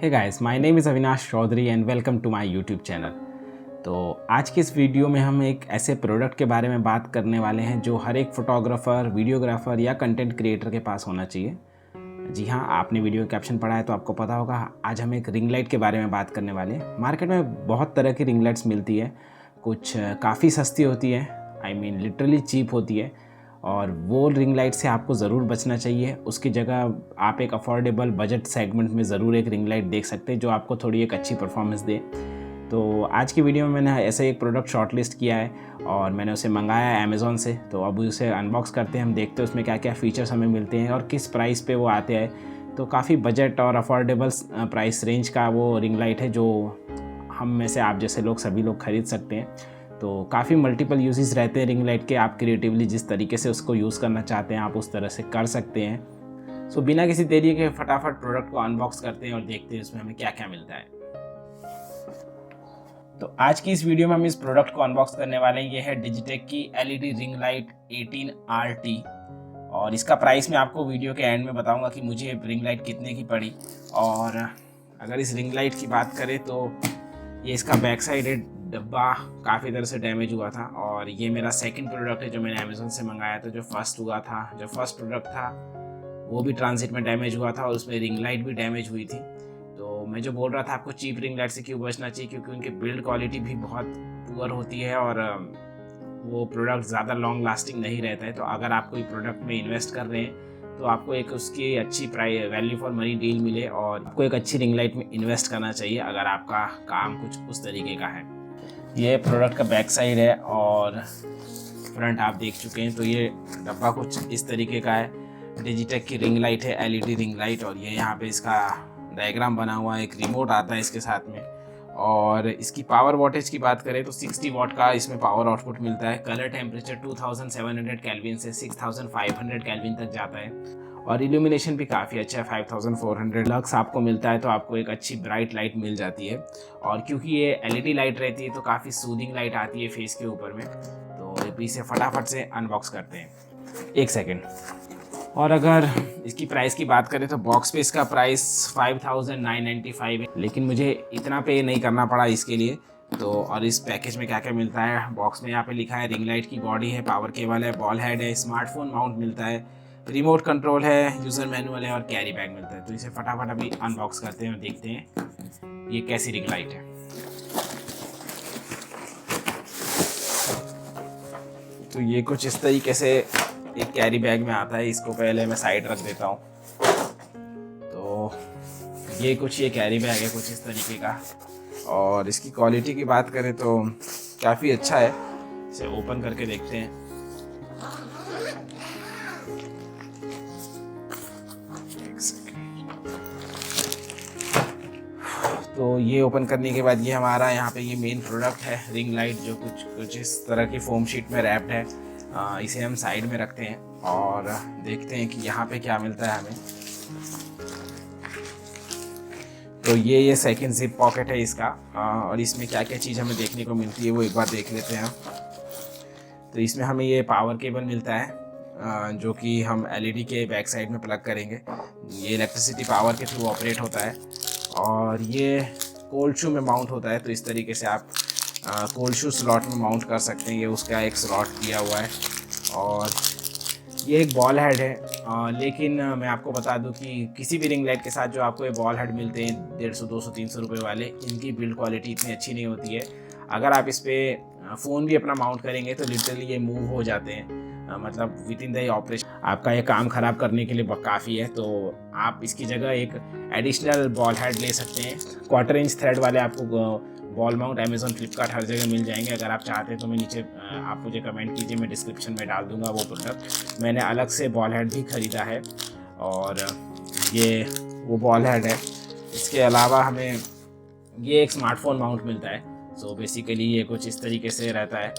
Hey guys, my name is Avinash Chaudhary and welcome to my YouTube channel. तो आज की इस वीडियो में हम एक ऐसे प्रोडक्ट के बारे में बात करने वाले हैं जो हर एक फोटोग्राफर, वीडियोग्राफर या कंटेंट क्रिएटर के पास होना चाहिए। जी हाँ, आपने वीडियो कैप्शन पढ़ा है तो आपको पता होगा। आज हम एक रिंग लाइट के बारे में बात करने वाले हैं। मार्केट में बहुत तरह की रिंग लाइट्स मिलती है। कुछ काफ़ी सस्ती होती है, आई मीन लिटरली चीप होती है, और वो रिंग लाइट से आपको ज़रूर बचना चाहिए। उसकी जगह आप एक अफोर्डेबल बजट सेगमेंट में ज़रूर एक रिंग लाइट देख सकते हैं जो आपको थोड़ी एक अच्छी परफॉर्मेंस दे। तो आज की वीडियो में मैंने ऐसे एक प्रोडक्ट शॉर्टलिस्ट किया है और मैंने उसे मंगाया है अमेज़ॉन से। तो अब उसे अनबॉक्स करते हैं, हम देखते हैं उसमें क्या क्या फ़ीचर्स हमें मिलते हैं और किस प्राइस पे वो आते हैं। तो काफ़ी बजट और अफोर्डेबल प्राइस रेंज का वो रिंग लाइट है जो हम में से आप जैसे लोग सभी लोग ख़रीद सकते हैं। तो काफ़ी मल्टीपल यूजेस रहते हैं रिंग लाइट के। आप क्रिएटिवली जिस तरीके से उसको यूज़ करना चाहते हैं आप उस तरह से कर सकते हैं। सो बिना किसी देरी के फटाफट प्रोडक्ट को अनबॉक्स करते हैं और देखते हैं उसमें हमें क्या क्या मिलता है। तो आज की इस वीडियो में हम इस प्रोडक्ट को अनबॉक्स करने वाले हैं। ये है डिजिटेक की एलईडी रिंग लाइट 18RT और इसका प्राइस मैं आपको वीडियो के एंड में बताऊंगा कि मुझे रिंग लाइट कितने की पड़ी। और अगर इस रिंग लाइट की बात करें तो ये इसका बैक साइड है, डब्बा काफ़ी तरह से डैमेज हुआ था। और ये मेरा सेकंड प्रोडक्ट है जो मैंने अमेज़न से मंगाया था। जो फर्स्ट प्रोडक्ट था वो भी ट्रांजिट में डैमेज हुआ था और उसमें रिंग लाइट भी डैमेज हुई थी। तो मैं जो बोल रहा था आपको चीप रिंग लाइट से क्यों बचना चाहिए, क्योंकि उनकी बिल्ड क्वालिटी भी बहुत पुअर होती है और वो प्रोडक्ट ज़्यादा लॉन्ग लास्टिंग नहीं रहता है। तो अगर आप कोई प्रोडक्ट में इन्वेस्ट कर रहे हैं तो आपको एक उसकी अच्छी price value for money deal मिले और आपको एक अच्छी रिंग लाइट में इन्वेस्ट करना चाहिए अगर आपका काम कुछ उस तरीके का है। ये प्रोडक्ट का बैक साइड है और फ्रंट आप देख चुके हैं। तो ये डब्बा कुछ इस तरीके का है। डिजिटेक की रिंग लाइट है, एलईडी रिंग लाइट, और ये यहाँ पे इसका डायग्राम बना हुआ है। एक रिमोट आता है इसके साथ में। और इसकी पावर वॉटेज की बात करें तो 60 वॉट का इसमें पावर आउटपुट मिलता है। कलर टेम्परेचर 2700 केल्विन से 6500 केल्विन तक जाता है और इल्यूमिनेशन भी काफ़ी अच्छा है। 5400 लक्स आपको मिलता है, तो आपको एक अच्छी ब्राइट लाइट मिल जाती है। और क्योंकि ये एलईडी लाइट रहती है तो काफ़ी सूदिंग लाइट आती है फेस के ऊपर में। तो इसे फटाफट से अनबॉक्स करते हैं, एक सेकेंड। और अगर इसकी प्राइस की बात करें तो बॉक्स पे इसका प्राइस 5995 है, लेकिन मुझे इतना पे नहीं करना पड़ा इसके लिए। तो और इस पैकेज में क्या क्या मिलता है, बॉक्स में यहाँ पे लिखा है रिंग लाइट की बॉडी है, पावर केबल है, बॉल हेड है, स्मार्टफोन माउंट मिलता है, रिमोट कंट्रोल है, यूज़र मैनुअल है और कैरी बैग मिलता है। तो इसे फटाफट अभी अनबॉक्स करते हैं और देखते हैं ये कैसी रिंग लाइट है। तो ये कुछ इस तरीके से एक कैरी बैग में आता है। इसको पहले मैं साइड रख देता हूँ। तो ये कैरी बैग है कुछ इस तरीके का। और इसकी क्वालिटी की बात करें तो काफ़ी अच्छा है। इसे ओपन करके देखते हैं। तो ये ओपन करने के बाद ये हमारा यहाँ पे ये मेन प्रोडक्ट है रिंग लाइट, जो कुछ इस तरह की फोम शीट में रैप्ड है। इसे हम साइड में रखते हैं और देखते हैं कि यहाँ पे क्या मिलता है हमें। तो ये सेकंड जिप पॉकेट है इसका। और इसमें क्या क्या चीज़ हमें देखने को मिलती है वो एक बार देख लेते हैं। तो इसमें हमें ये पावर केबल मिलता है जो कि हम एलईडी के बैक साइड में प्लग करेंगे। ये इलेक्ट्रिसिटी पावर के थ्रू ऑपरेट होता है। और ये कोल्ड शू में माउंट होता है। तो इस तरीके से आप कोल्ड शू स्लॉट में माउंट कर सकते हैं। ये उसका एक स्लॉट दिया हुआ है। और ये एक बॉल हेड है। लेकिन मैं आपको बता दूं कि किसी भी रिंग लाइट के साथ जो आपको ये बॉल हेड मिलते हैं 150, 200, 300 रुपये वाले, इनकी बिल्ड क्वालिटी इतनी अच्छी नहीं होती है। अगर आप इस पर फ़ोन भी अपना माउंट करेंगे तो लिटरली ये मूव हो जाते हैं। मतलब विद इन द ऑपरेशन आपका ये काम ख़राब करने के लिए काफ़ी है। तो आप इसकी जगह एक एडिशनल बॉल हेड ले सकते हैं। 1/4 इंच थ्रेड वाले आपको बॉल माउंट अमेज़ॉन, फ्लिपकार्ट हर जगह मिल जाएंगे। अगर आप चाहते हैं तो मैं नीचे आप मुझे कमेंट कीजिए, मैं डिस्क्रिप्शन में डाल दूंगा वो प्रोडक्ट। मैंने अलग से बॉल हेड भी ख़रीदा है और ये वो बॉल हेड है। इसके अलावा हमें ये एक स्मार्टफोन माउंट मिलता है। सो बेसिकली ये कुछ इस तरीके से रहता है।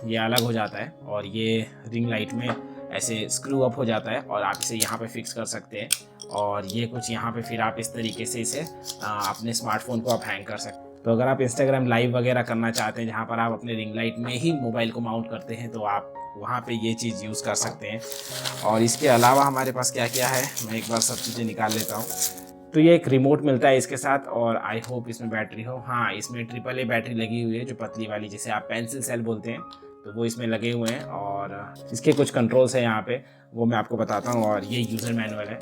ये अलग हो जाता है और ये रिंग लाइट में ऐसे स्क्रू अप हो जाता है और आप इसे यहाँ पे फिक्स कर सकते हैं। और ये कुछ यहाँ पे फिर आप इस तरीके से इसे अपने स्मार्टफोन को आप हैंग कर सकते हैं। तो अगर आप इंस्टाग्राम लाइव वगैरह करना चाहते हैं जहाँ पर आप अपने रिंग लाइट में ही मोबाइल को माउंट करते हैं तो आप वहाँ पे ये चीज़ यूज़ कर सकते हैं। और इसके अलावा हमारे पास क्या क्या है मैं एक बार सब चीज़ें निकाल लेता हूँ। तो ये एक रिमोट मिलता है इसके साथ, और आई होप इसमें बैटरी हो। हाँ, इसमें AAA बैटरी लगी हुई है, जो पतली वाली जिसे आप पेंसिल सेल बोलते हैं, तो वो इसमें लगे हुए हैं। और इसके कुछ कंट्रोल्स हैं यहाँ पे, वो मैं आपको बताता हूँ। और ये यूज़र मैनुअल है,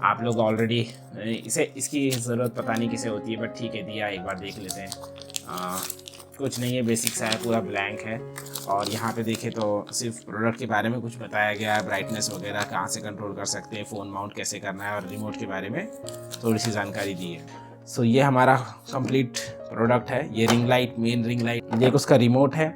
आप लोग ऑलरेडी इसकी ज़रूरत पता नहीं किसे होती है, बट ठीक है, दिया, एक बार देख लेते हैं। कुछ नहीं है, बेसिक सा है, पूरा ब्लैंक है। और यहाँ पे देखें तो सिर्फ प्रोडक्ट के बारे में कुछ बताया गया है, ब्राइटनेस वगैरह कहाँ से कंट्रोल कर सकते हैं, फ़ोन माउंट कैसे करना है, और रिमोट के बारे में थोड़ी सी जानकारी दी है। सो ये हमारा कंप्लीट प्रोडक्ट है। ये ring light, main ring light, ये उसका रिमोट है,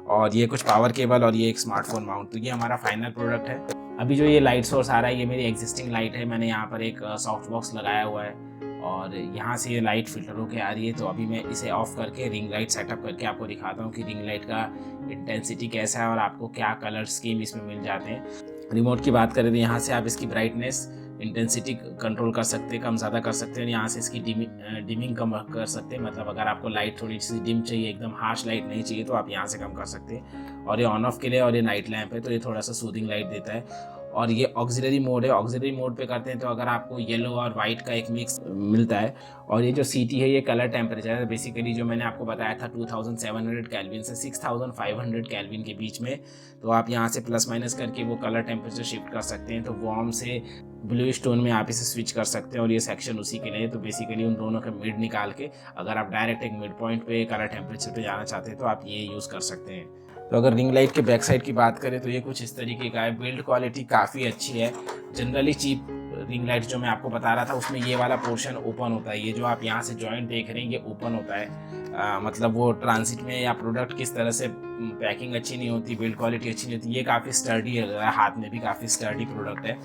और ये कुछ पावर केबल, और ये एक स्मार्टफोन माउंट। तो ये हमारा फाइनल प्रोडक्ट है। अभी जो ये लाइट सोर्स आ रहा है, ये मेरी एग्जिस्टिंग लाइट है। मैंने यहाँ पर एक सॉफ्ट बॉक्स लगाया हुआ है, और यहाँ से ये लाइट फिल्टर होके आ रही है। तो अभी मैं इसे ऑफ करके रिंग लाइट सेटअप करके आपको दिखाता हूँ कि रिंग लाइट का इंटेंसिटी कैसा है और आपको क्या कलर स्कीम इसमें मिल जाते हैं। रिमोट की बात करें तो यहाँ से आप इसकी ब्राइटनेस, इंटेंसिटी कंट्रोल कर सकते हैं, कम ज़्यादा कर सकते हैं। यहाँ से इसकी डिमिंग कम कर सकते हैं, मतलब अगर आपको लाइट थोड़ी सी डिम चाहिए, एकदम हार्श लाइट नहीं चाहिए, तो आप यहाँ से कम कर सकते हैं। और ये ऑन ऑफ के लिए, और ये नाइट लैंप है, तो ये थोड़ा सा सूदिंग लाइट देता है। और ये ऑक्सिलरी मोड है, ऑक्सिलरी मोड पे करते हैं तो अगर आपको येलो और वाइट का एक मिक्स मिलता है। और ये जो CT है, ये कलर टेम्परेचर है। बेसिकली जो मैंने आपको बताया था 2700 केल्विन से 6500 केल्विन के बीच में, तो आप यहाँ से प्लस माइनस करके वो कलर टेम्परेचर शिफ्ट कर सकते हैं। तो वार्म से ब्लूइश टोन में आप इसे स्विच कर सकते हैं, और ये सेक्शन उसी के लिए। तो बेसिकली उन दोनों का मिड निकाल के अगर आप डायरेक्ट एक मिड पॉइंट पे कलर टेम्परेचर पे जाना चाहते हैं तो आप ये यूज़ कर सकते हैं। तो अगर रिंग लाइट के बैक साइड की बात करें तो ये कुछ इस तरीके का है। बिल्ड क्वालिटी काफ़ी अच्छी है। जनरली चीप रिंग लाइट जो मैं आपको बता रहा था, उसमें ये वाला पोर्शन ओपन होता है। ये जो आप यहाँ से जॉइंट देख रहे हैं, ये ओपन होता है। मतलब वो ट्रांसिट में या प्रोडक्ट किस तरह से पैकिंग अच्छी नहीं होती, बिल्ड क्वालिटी अच्छी नहीं होती। ये काफ़ी स्टर्डी है, हाथ में भी काफ़ी स्टर्डी प्रोडक्ट है।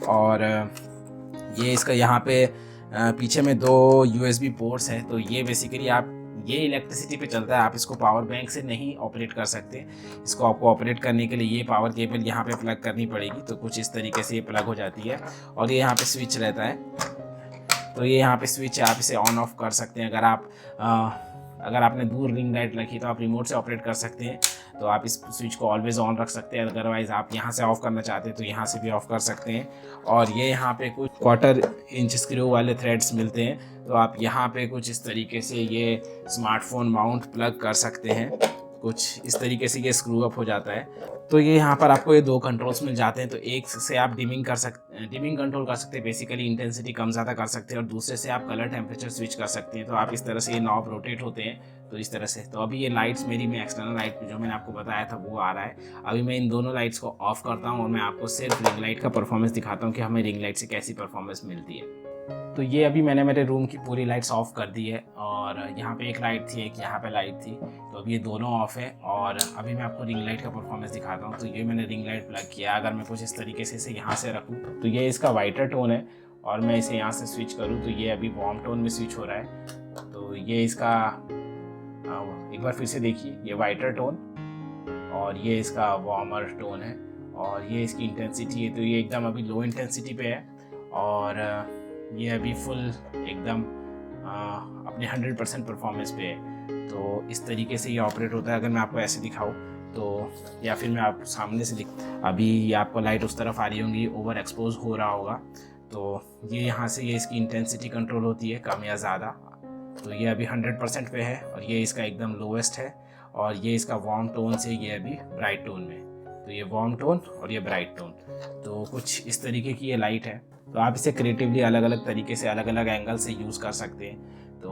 और ये इसका यहाँ पे पीछे में 2 USB पोर्ट्स हैं। तो ये बेसिकली आप, ये इलेक्ट्रिसिटी पे चलता है, आप इसको पावर बैंक से नहीं ऑपरेट कर सकते। इसको आपको ऑपरेट करने के लिए ये पावर केबल यहाँ पे प्लग करनी पड़ेगी। तो कुछ इस तरीके से ये प्लग हो जाती है, और ये यहाँ पे स्विच रहता है। तो ये यहाँ पे स्विच है, आप इसे ऑन ऑफ कर सकते हैं। अगर आपने दूर रिंग लाइट रखी तो आप रिमोट से ऑपरेट कर सकते हैं, तो आप इस स्विच को ऑलवेज ऑन रख सकते हैं। अदरवाइज़ आप यहाँ से ऑफ़ करना चाहते हैं तो यहाँ से भी ऑफ़ कर सकते हैं। और ये यहाँ पे कुछ 1/4 इंच स्क्रू वाले थ्रेड्स मिलते हैं, तो आप यहाँ पे कुछ इस तरीके से ये स्मार्टफोन माउंट प्लग कर सकते हैं। कुछ इस तरीके से ये स्क्रू अप हो जाता है। तो ये यहाँ पर आपको ये 2 कंट्रोल्स मिल जाते हैं। तो एक से आप डिमिंग कंट्रोल कर सकते हैं, बेसिकली इंटेंसिटी कम ज़्यादा कर सकते हैं, और दूसरे से आप कलर टेम्परेचर स्विच कर सकते हैं। तो आप इस तरह से ये नॉब रोटेट होते हैं, तो इस तरह से। तो अभी ये लाइट्स मेरी में एक्सटर्नल लाइट जो मैंने आपको बताया था वो आ रहा है। अभी मैं इन दोनों लाइट्स को ऑफ करता हूँ, और मैं आपको सिर्फ रिंग लाइट का परफॉर्मेंस दिखाता हूँ कि हमें रिंग लाइट से कैसी परफॉर्मेंस मिलती है। तो ये अभी मैंने मेरे रूम की पूरी लाइट्स ऑफ कर दी है, और यहाँ पे एक लाइट थी, एक यहाँ पे लाइट थी। तो अभी ये दोनों ऑफ है, और अभी मैं आपको रिंग लाइट का परफॉर्मेंस दिखाता हूँ। तो ये मैंने रिंग लाइट प्लग किया। अगर मैं कुछ इस तरीके से इसे यहाँ से रखूँ तो ये इसका वाइटर टोन है, और मैं इसे यहाँ से स्विच करूँ तो ये अभी वार्म टोन में स्विच हो रहा है। तो ये इसका एक बार फिर से देखिए, ये वाइटर टोन और ये इसका वार्मर टोन है, और ये इसकी इंटेंसिटी है। तो ये एकदम अभी लो इंटेंसिटी पे है, और ये अभी फुल एकदम अपने 100% परफॉर्मेंस पे है। तो इस तरीके से ये ऑपरेट होता है। अगर मैं आपको ऐसे दिखाऊँ तो, या फिर मैं आप सामने से अभी आपको लाइट उस तरफ आ रही होंगी, ओवर एक्सपोज हो रहा होगा। तो ये यहाँ से ये इसकी इंटेंसिटी कंट्रोल होती है, कम या ज़्यादा। तो ये अभी 100% पे है, और ये इसका एकदम लोवेस्ट है। और ये इसका वार्म टोन से ये अभी ब्राइट टोन में। तो ये वार्म टोन और ये ब्राइट टोन। तो कुछ इस तरीके की ये लाइट है। तो आप इसे क्रिएटिवली अलग अलग तरीके से, अलग अलग एंगल से यूज़ कर सकते हैं। तो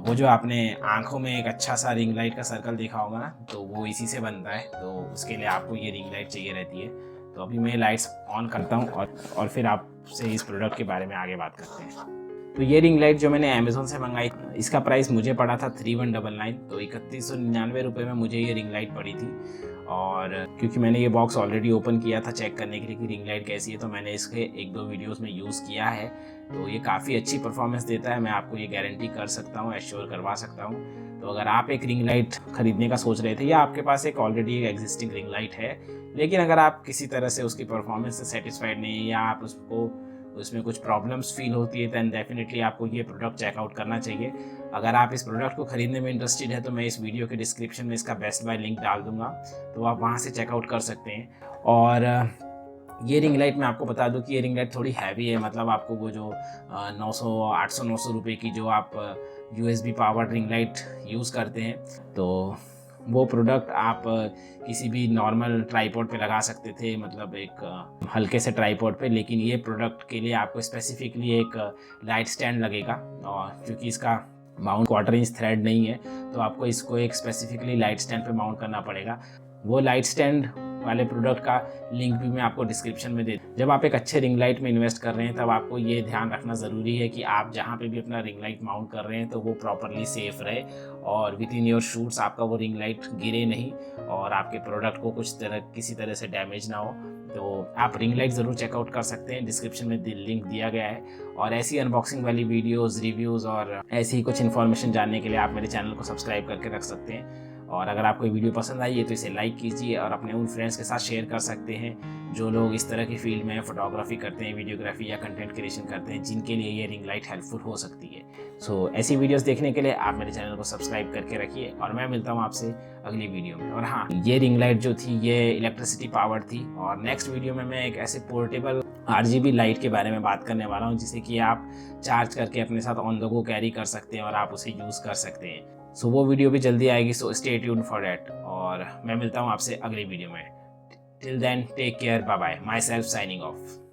वो जो आपने आंखों में एक अच्छा सा रिंग लाइट का सर्कल देखा होगा ना, तो वो इसी से बनता है। तो उसके लिए आपको ये रिंग लाइट चाहिए रहती है। तो अभी मैं लाइट्स ऑन करता हूँ, और फिर आपसे इस प्रोडक्ट के बारे में आगे बात करते हैं। तो ये रिंग लाइट जो मैंने अमेज़ोन से मंगाई, इसका प्राइस मुझे पड़ा था 3199। तो 3199 रुपये में मुझे ये रिंग लाइट पड़ी थी। और क्योंकि मैंने ये बॉक्स ऑलरेडी ओपन किया था चेक करने के लिए कि रिंग लाइट कैसी है, तो मैंने इसके 1-2 वीडियोस में यूज़ किया है। तो ये काफ़ी अच्छी परफॉर्मेंस देता है, मैं आपको ये गारंटी कर सकता हूँ, एश्योर करवा सकता हूँ। तो अगर आप एक रिंग लाइट ख़रीदने का सोच रहे थे, या आपके पास एक ऑलरेडी एग्जिस्टिंग रिंग लाइट है, लेकिन अगर आप किसी तरह से उसकी परफॉर्मेंस से सेटिस्फाइड नहीं है, या आप उसमें कुछ प्रॉब्लम्स फील होती है, दैन डेफिनेटली आपको ये प्रोडक्ट चेकआउट करना चाहिए। अगर आप इस प्रोडक्ट को ख़रीदने में इंटरेस्टेड है तो मैं इस वीडियो के डिस्क्रिप्शन में इसका बेस्ट बाय लिंक डाल दूंगा, तो आप वहाँ से चेकआउट कर सकते हैं। और ये रिंग लाइट मैं आपको बता दूं कि ये रिंग लाइट थोड़ी हैवी है, मतलब आपको वो जो 900 800 900 रुपये की जो आप USB powered ring light use करते हैं, तो वो प्रोडक्ट आप किसी भी नॉर्मल ट्राईपॉड पे लगा सकते थे, मतलब एक हल्के से ट्राईपॉड पे। लेकिन ये प्रोडक्ट के लिए आपको स्पेसिफिकली एक लाइट स्टैंड लगेगा, और क्योंकि इसका माउंट 1/4 इंच थ्रेड नहीं है, तो आपको इसको एक स्पेसिफिकली लाइट स्टैंड पे माउंट करना पड़ेगा। वो लाइट स्टैंड वाले प्रोडक्ट का लिंक भी मैं आपको डिस्क्रिप्शन में दे। जब आप एक अच्छे रिंग लाइट में इन्वेस्ट कर रहे हैं, तब आपको ये ध्यान रखना ज़रूरी है कि आप जहाँ पे भी अपना रिंग लाइट माउंट कर रहे हैं तो वो प्रॉपरली सेफ रहे, और विद इन योर शूट्स आपका वो रिंग लाइट गिरे नहीं और आपके प्रोडक्ट को किसी तरह से डैमेज ना हो। तो आप रिंग लाइट ज़रूर चेकआउट कर सकते हैं, डिस्क्रिप्शन में लिंक दिया गया है। और ऐसी अनबॉक्सिंग वाली वीडियोज़, रिव्यूज़ और ऐसी ही कुछ इन्फॉर्मेशन जानने के लिए आप मेरे चैनल को सब्सक्राइब करके रख सकते हैं। और अगर आपको वीडियो पसंद आई है तो इसे लाइक कीजिए और अपने उन फ्रेंड्स के साथ शेयर कर सकते हैं जो लोग इस तरह की फील्ड में फोटोग्राफी करते हैं, वीडियोग्राफी या कंटेंट क्रिएशन करते हैं, जिनके लिए ये रिंग लाइट हेल्पफुल हो सकती है। सो ऐसी वीडियोस देखने के लिए आप मेरे चैनल को सब्सक्राइब करके रखिए, और मैं मिलता हूँ आपसे अगली वीडियो में। और हाँ, ये रिंग लाइट जो थी ये इलेक्ट्रिसिटी पावर्ड थी, और नेक्स्ट वीडियो में मैं एक ऐसे पोर्टेबल RGB लाइट के बारे में बात करने वाला हूँ जिसे कि आप चार्ज करके अपने साथ ऑन द गो कैरी कर सकते हैं और आप उसे यूज़ कर सकते हैं। सो वो वीडियो भी जल्दी आएगी, so stay tuned for that. और मैं मिलता हूँ आपसे अगली वीडियो में। Till then take care, bye bye, myself signing of.